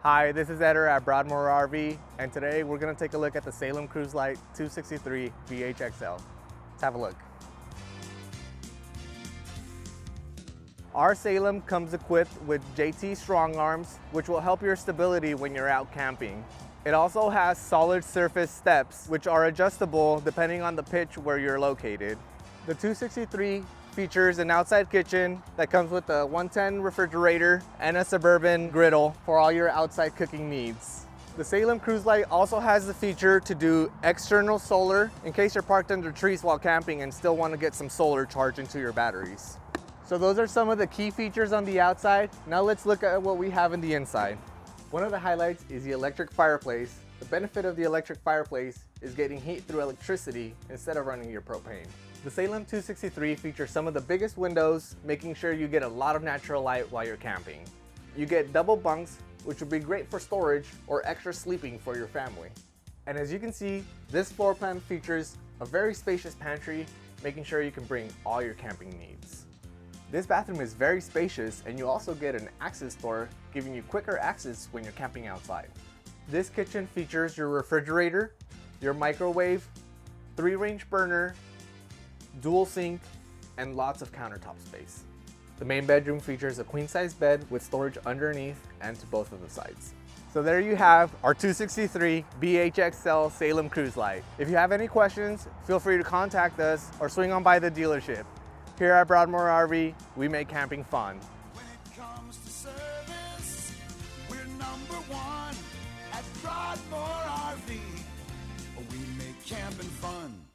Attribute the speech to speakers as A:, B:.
A: Hi, this is Eder at Broadmoor RV, and today we're going to take a look at the Salem Lite 263BHXL. Let's have a look. Our Salem comes equipped with JT strong arms, which will help your stability when you're out camping. It also has solid surface steps, which are adjustable depending on the pitch where you're located. The 263 features an outside kitchen that comes with a 110 refrigerator and a suburban griddle for all your outside cooking needs. The Salem Lite also has the feature to do external solar in case you're parked under trees while camping and still want to get some solar charge into your batteries. So those are some of the key features on the outside. Now let's look at what we have in the inside. One of the highlights is the electric fireplace. The benefit of the electric fireplace is getting heat through electricity instead of running your propane. The Salem 263 features some of the biggest windows, making sure you get a lot of natural light while you're camping. You get double bunks, which would be great for storage or extra sleeping for your family. And as you can see, this floor plan features a very spacious pantry, making sure you can bring all your camping needs. This bathroom is very spacious, and you also get an access door, giving you quicker access when you're camping outside. This kitchen features your refrigerator, your microwave, 3-range burner, dual sink, and lots of countertop space. The main bedroom features a queen-size bed with storage underneath and to both of the sides. So there you have our 263 BHXL Salem Lite. If you have any questions, feel free to contact us or swing on by the dealership. Here at Broadmoor RV, we make camping fun.
B: When it comes to service, we're #1 at Broadmoor RV. We make camping fun.